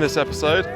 this episode,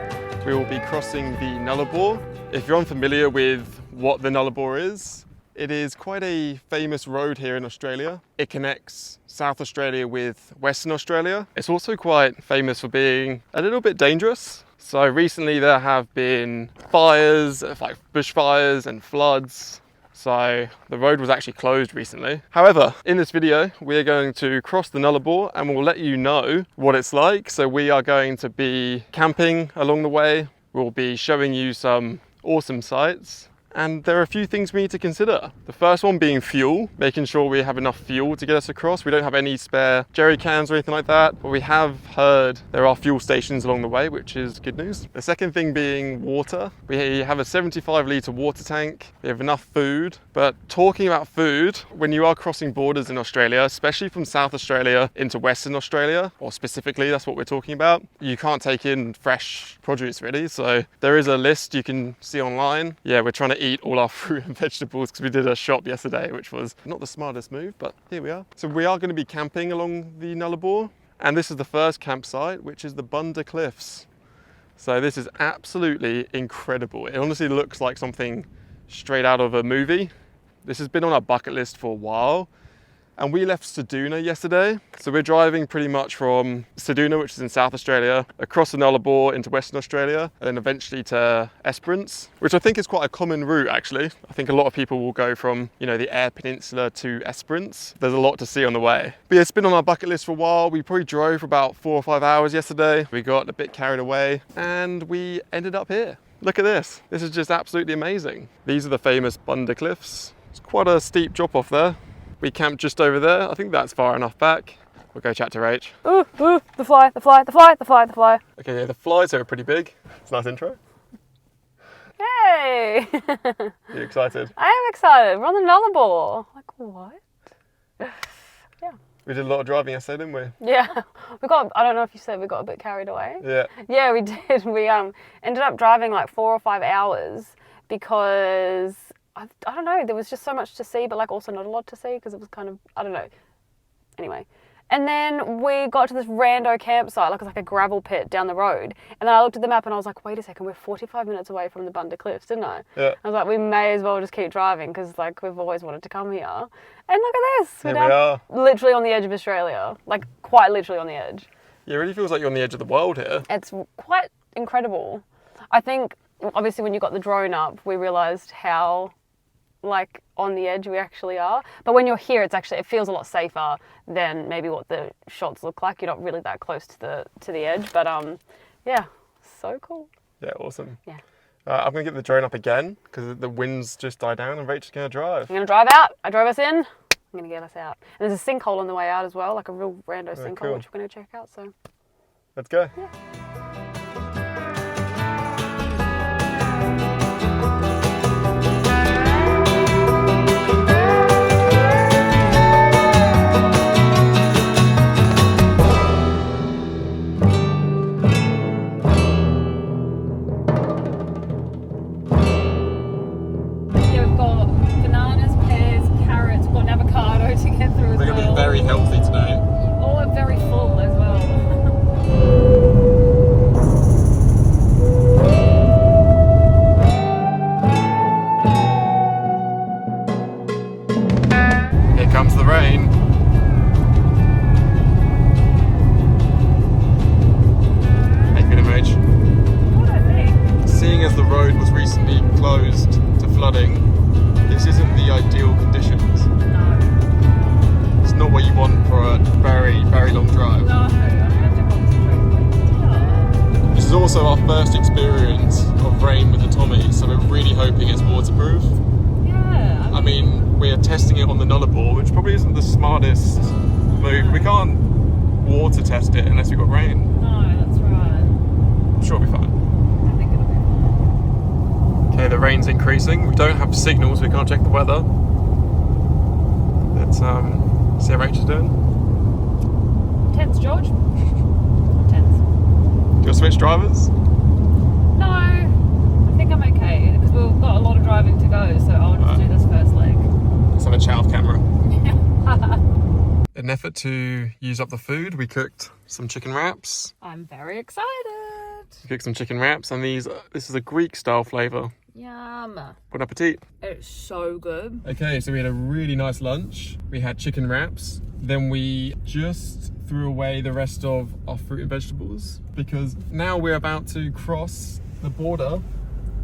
we will be crossing the Nullarbor. If you're unfamiliar with what the Nullarbor is, it is quite a famous road here in Australia. It connects South Australia with Western Australia. It's also quite famous for being a little bit dangerous. So recently there have been fires, like bushfires and floods. So the road was actually closed recently. However, in this video, we are going to cross the Nullarbor and we'll let you know what it's like. So we are going to be camping along the way. We'll be showing you some awesome sights. And there are a few things we need to consider. The first one being fuel, making sure we have enough fuel to get us across. We don't have any spare jerry cans or anything like that, but we have heard there are fuel stations along the way, which is good news. The second thing being water. We have a 75-litre water tank. We have enough food, but talking about food, when you are crossing borders in Australia, especially from South Australia into Western Australia, or specifically, that's what we're talking about, you can't take in fresh produce really. So there is a list you can see online. Yeah, we're trying to eat all our fruit and vegetables because we did a shop yesterday, which was not the smartest move, but here we are. So we are going to be camping along the Nullarbor, and this is the first campsite, which is the Bunda Cliffs. So this is absolutely incredible. It honestly looks like something straight out of a movie. This has been on our bucket list for a while. And we left Ceduna yesterday. So we're driving pretty much from Ceduna, which is in South Australia, across the Nullarbor into Western Australia, and then eventually to Esperance, which I think is quite a common route actually. I think a lot of people will go from, the Eyre Peninsula to Esperance. There's a lot to see on the way. But yeah, it's been on our bucket list for a while. We probably drove for about 4 or 5 hours yesterday. We got a bit carried away and we ended up here. Look at this. This is just absolutely amazing. These are the famous Bunda Cliffs. It's quite a steep drop off there. We camped just over there. I think that's far enough back. We'll go chat to Rach. Ooh, ooh, the fly, the fly, the fly, the fly, the fly. Okay, yeah, the flies are pretty big. It's a nice intro. Hey! Are you excited? I am excited. We're on the Nullarbor. Like, what? Yeah. We did a lot of driving yesterday, didn't we? Yeah. I don't know if you said we got a bit carried away. Yeah. Yeah, we did. We ended up driving like 4 or 5 hours because I don't know, there was just so much to see, but like also not a lot to see because it was kind of, I don't know. Anyway. And then we got to this rando campsite, like it was like a gravel pit down the road. And then I looked at the map and I was like, wait a second, we're 45 minutes away from the Bunda Cliffs, didn't I? Yeah. I was like, we may as well just keep driving because like we've always wanted to come here. And look at this. Here we are. Literally on the edge of Australia. Like quite literally on the edge. Yeah, it really feels like you're on the edge of the world here. It's quite incredible. I think obviously when you got the drone up, we realised how like on the edge we actually are, but when you're here it feels a lot safer than maybe what the shots look like. You're not really that close to the edge, but yeah, so cool. Yeah, awesome. Yeah. I'm gonna get the drone up again because the wind's just died down and Rachel's gonna drive. I'm gonna drive out. I drove us in. I'm gonna get us out. And there's a sinkhole on the way out as well, like a real rando sinkhole, cool. which we're gonna check out. So let's go. Yeah. Very healthy today. Oh, very full as well. Here comes the rain. How you feeling, Rach? What I think? Seeing as the road was recently closed to flooding, this isn't the ideal conditions. Not what you want for a very, very long drive. No, I have to concentrate. This is also our first experience of rain with the Tommy, so we're really hoping it's waterproof. Yeah. I mean, we're testing it on the Nullarbor, which probably isn't the smartest move. We can't water test it unless we've got rain. No, that's right. I'm sure it'll be fine. I think it'll be fine. Okay, the rain's increasing. We don't have signals, we can't check the weather. Let's see how Rach is doing. Tense, George. Tense. Do you want to switch drivers? No, I think I'm okay because we've got a lot of driving to go, so I'll just do this first leg. Let's have a chat off camera. In an effort to use up the food, we cooked some chicken wraps. I'm very excited. Cook some chicken wraps, and this is a Greek style flavour. Yum. Bon appetit. It's so good. Okay, so we had a really nice lunch. We had chicken wraps. Then we just threw away the rest of our fruit and vegetables because now we're about to cross the border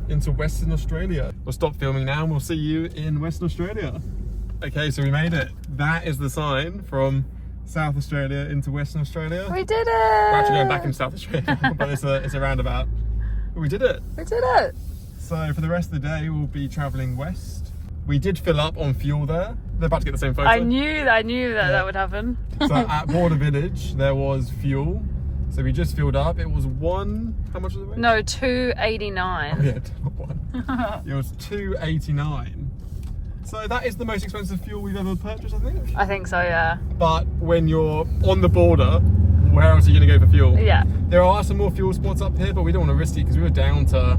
into Western Australia. We'll stop filming now and we'll see you in Western Australia. Okay, so we made it. That is the sign from South Australia into Western Australia. We did it! We're actually going back into South Australia, but it's a roundabout. But we did it. We did it! So for the rest of the day, we'll be travelling west. We did fill up on fuel there. They're about to get the same photo. I knew that would happen. So at Border Village, there was fuel. So we just filled up. It was how much was it? No, $2.89. Oh yeah, not one. It was $2.89. So that is the most expensive fuel we've ever purchased, I think. I think so, yeah. But when you're on the border, where else are you going to go for fuel? Yeah. There are some more fuel spots up here, but we don't want to risk it because we were down to,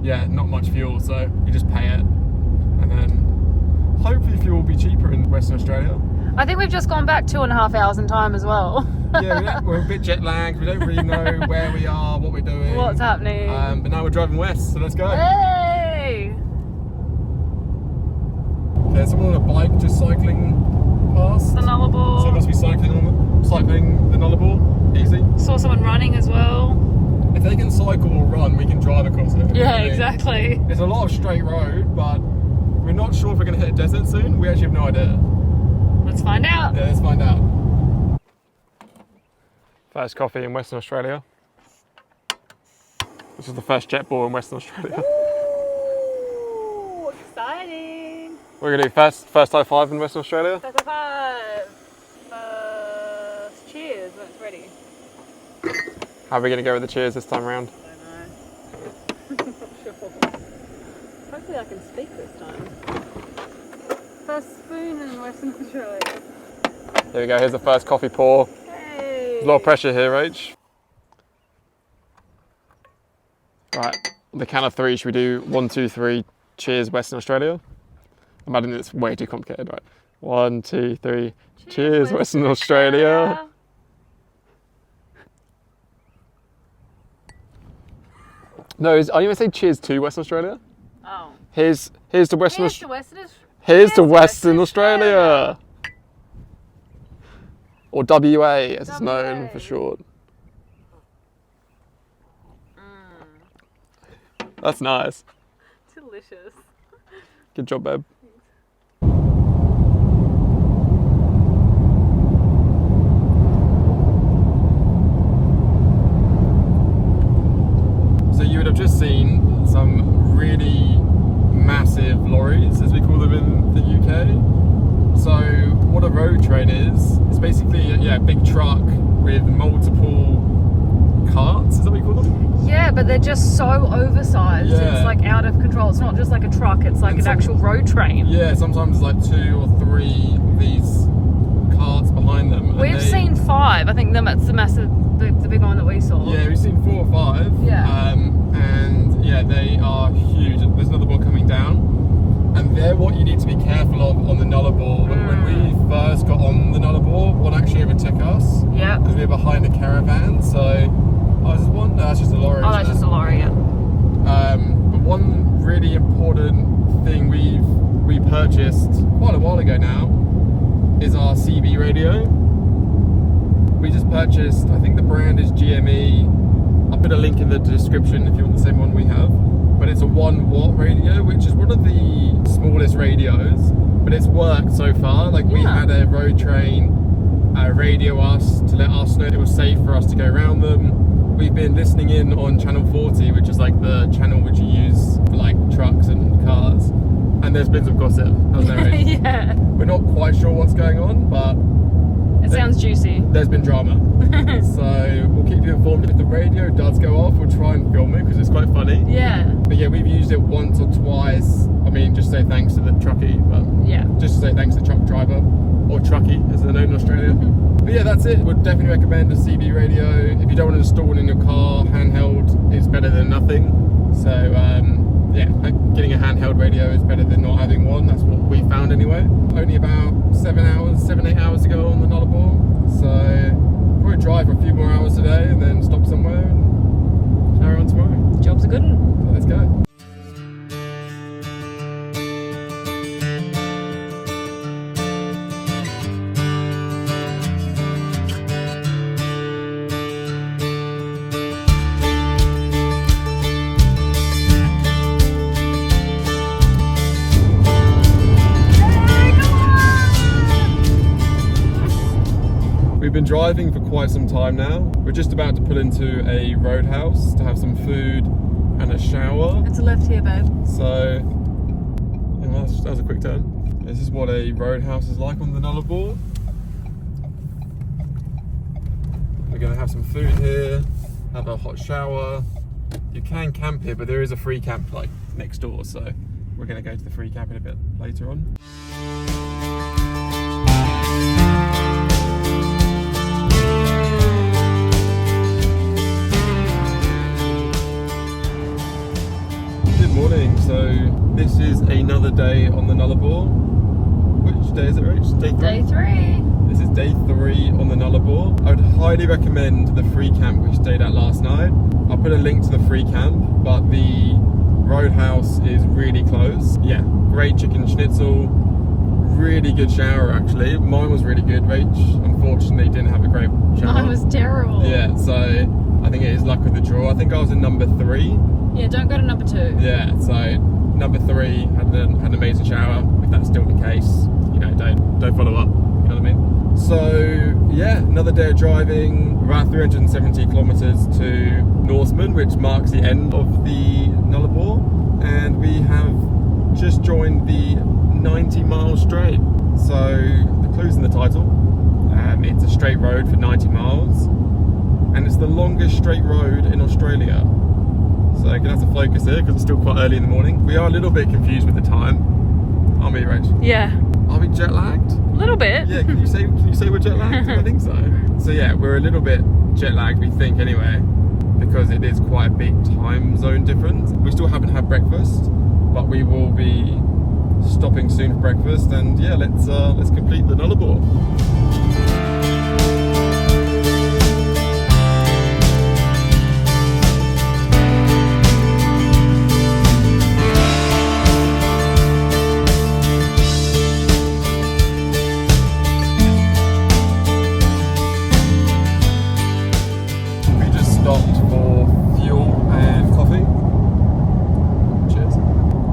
not much fuel. So we just pay it. And then hopefully fuel will be cheaper in Western Australia. I think we've just gone back 2.5 hours in time as well. Yeah, we're a bit jet lagged. We don't really know where we are, what we're doing. What's happening. But now we're driving west, so let's go. Hey! There's someone on a bike just cycling past. The Nullarbor. So it must be cycling the Nullarbor. Easy. Saw someone running as well. If they can cycle or run, we can drive across it. Yeah, exactly. It's a lot of straight road, but we're not sure if we're going to hit a desert soon. We actually have no idea. Let's find out. Yeah, let's find out. First coffee in Western Australia. This is the first jet ball in Western Australia. Ooh, exciting. We're going to do first high five in Western Australia. First high five. Cheers when it's ready. How are we going to go with the cheers this time around? I don't know. I'm not sure. Hopefully I can speak this time. First spoon in Western Australia. Here we go, here's the first coffee pour. Hey. There's a lot of pressure here, Rach. Right, on the count of three, should we do 1, 2, 3, cheers Western Australia? I'm adding it's way too complicated, right? 1, 2, 3, cheers Western Australia. No, are you going to say cheers to Western Australia? Oh. Here's to Western Australia. Here's to Western Australia. Or WA, as it's known for short. That's nice. Delicious. Good job, babe. So you would have just seen some really massive lorries, as we call them in the UK. So what a road train is, it's basically a big truck with multiple carts, is that what you call them? Yeah, but they're just so oversized. Yeah. It's like out of control. It's not just like a truck, it's like an actual road train. Yeah, sometimes like 2 or 3 of these carts behind them. We've seen 5. I think that's the big one that we saw. Yeah, we've seen 4 or 5. Yeah. And yeah, they are huge. There's another one coming down. And they're what you need to be careful of on the Nullarbor. When we first got on the Nullarbor, one actually overtook us. Yeah. Because we were behind a caravan, so I was just wondering, that's just a lorry. Oh, that's just a lorry, yeah. But one really important thing we purchased quite a while ago now is our CB radio. We just purchased, I think the brand is GME. I'll put a link in the description if you want the same one we have. But it's a 1 watt radio, which is one of the smallest radios, but it's worked so far. Like we had a road train radio us to let us know it was safe for us to go around them. We've been listening in on channel 40, which is like the channel which you use for like trucks and cars. And there's been some gossip, hasn't there? Yeah. We're not quite sure what's going on, but it sounds juicy. There's been drama. So we'll keep you informed. If the radio does go off, we'll try and film it because it's quite funny. Yeah. But yeah, we've used it once or twice. I mean, just say thanks to the truckie, but yeah, just to say thanks to the truck driver, or truckie as they're known in Australia. But yeah, that's it. Would definitely recommend a CB radio. If you don't want to install one in your car, handheld is better than nothing. So yeah, getting a handheld radio is better than not having one. That's what we found anyway. Only about 7-8 hours ago on the Nullarbor. So probably drive for a few more hours today and then stop somewhere and on tomorrow. Job's a good one. So let's go. We've been driving for quite some time now. We're just about to pull into a roadhouse to have some food and a shower. It's a left here, babe. So, well, that was a quick turn. This is what a roadhouse is like on the Nullarbor. We're going to have some food here, have a hot shower. You can camp here, but there is a free camp like next door, so we're going to go to the free camp in a bit later on. Morning, so this is another day on the Nullarbor. Which day is it, Rach? Day 3? Day 3. This is day 3 on the Nullarbor. I would highly recommend the free camp we stayed at last night. I'll put a link to the free camp, but the roadhouse is really close. Yeah, great chicken schnitzel, really good shower actually. Mine was really good. Rach unfortunately didn't have a great shower. Mine was terrible. Yeah, so I think it is luck of the draw. I think I was in number 3. Yeah, don't go to number 2. Yeah, so number 3 had an amazing shower. If that's still the case, you know, don't follow up. You know what I mean? So yeah, another day of driving. About 370 kilometers to Norseman, which marks the end of the Nullarbor, and we have just joined the 90-mile straight. So the clue's in the title. It's a straight road for 90 miles, and it's the longest straight road in Australia. So I'm gonna have to focus here because it's still quite early in the morning. We are a little bit confused with the time, aren't we, Rach? Yeah. Are we jet lagged? A little bit. Yeah. Can you say we're jet lagged? I think so. So yeah, we're a little bit jet lagged. We think anyway, because it is quite a big time zone difference. We still haven't had breakfast, but we will be stopping soon for breakfast. And yeah, let's complete the Nullarbor.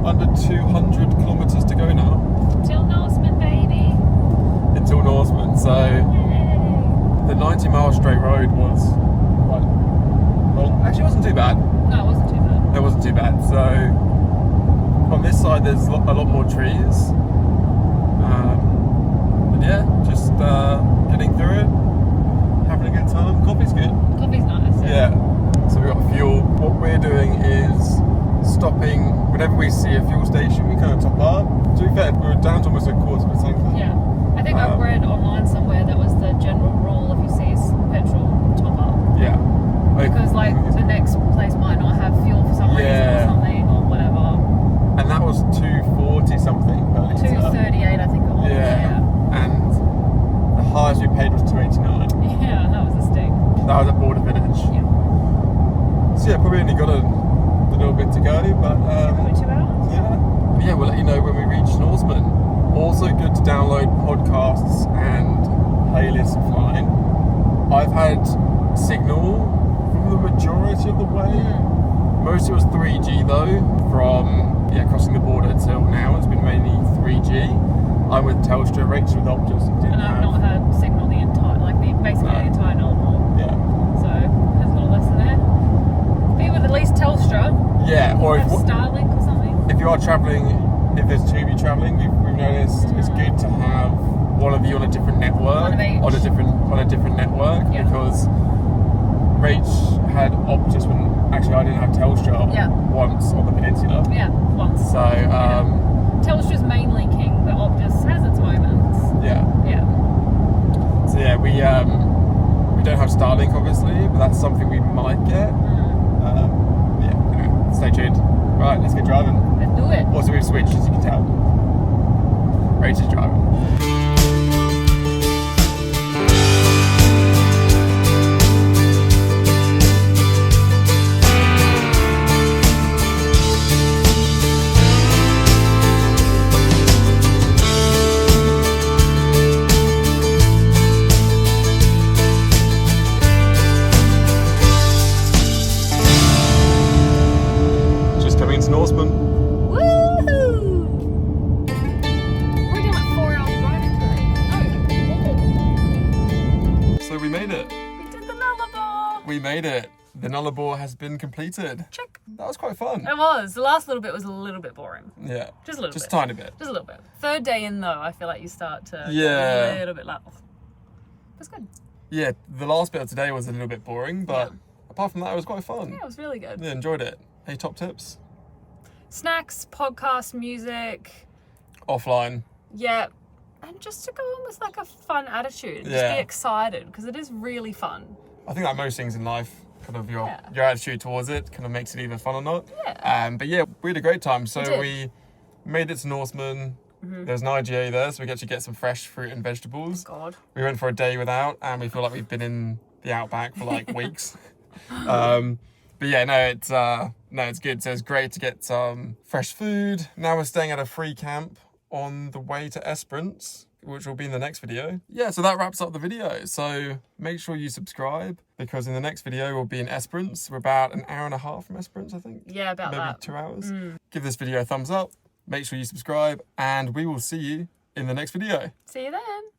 Under 200 kilometers to go now. Till Norseman, baby. Until Norseman. So the 90-mile straight road was quite, well, actually it wasn't too bad. No, it wasn't too bad. It wasn't too bad. So on this side there's a lot more trees. But yeah, just getting through it, having a good time. Coffee's good. Coffee's nice. Yeah. So we got fuel. What we're doing is stopping whenever we see a fuel station, we kind of top up. To be fair, we were down to almost a quarter of a tank. Yeah. I think I've read online somewhere that was the general rule if you see petrol, top up. Yeah. Because like the next place might not have fuel for some reason or something or whatever. And that was 240 something per litre. 238 I think it was. Yeah. And the highest we paid was 289. Yeah, that was a stick. That was at Border Village. Yeah. So yeah, probably only got a little bit to go, but Probably 2 hours. yeah, we'll let you know when we reach Norseman. Also good to download podcasts and playlists offline. I've had signal from the majority of the way. Most it was 3G though, from crossing the border till now. It's been mainly 3G. I'm with Telstra, Rach with Optus, And I've not had signal the entire, basically the entire Nullarbor. Yeah. So there's a little lesson there. Be with at least Telstra. Yeah, or Have Starlink or something. if you are travelling, if there's 2 of you travelling, we've noticed it's good to have one of you on a different network, One of each. on a different network, because Rach had Optus when actually I didn't have Telstra once on the peninsula. Yeah, once. So Telstra's mainly king, but Optus has its moments. Yeah. So yeah, we don't have Starlink obviously, but that's something we might get. Anyway, stay tuned. Right, let's get driving. Let's do it. Also, we've switched, as you can tell. Rach is driving. we made it. The Nullarbor has been completed. Check. That was quite fun. It was. The last little bit was a little bit boring. Yeah. Just a little bit. Just a tiny bit. Just a little bit. Third day in though, I feel like you start to get a little bit like, oh. It's good. Yeah, the last bit of today was a little bit boring, but apart from that, it was quite fun. Yeah, it was really good. Yeah, enjoyed it. Any top tips? Snacks, podcast, music. Offline. Yeah. And just to go on with like a fun attitude. Just Yeah. be excited because it is really fun. I think like most things in life, kind of your attitude towards it kind of makes it either fun or not. Yeah. But yeah, we had a great time. So did. we made it to Norseman. There's an IGA there, so we get to get some fresh fruit and vegetables. God. We went for a day without, and we feel like we've been in the outback for like weeks. But yeah, it's good. So it's great to get some fresh food. Now we're staying at a free camp on the way to Esperance, which will be in the next video. Yeah, so that wraps up the video. So make sure you subscribe, because in the next video we'll be in Esperance. We're about an hour and a half from Esperance, I think. Yeah, about Maybe that. 2 hours. Give this video a thumbs up. Make sure you subscribe, and we will see you in the next video. See you then.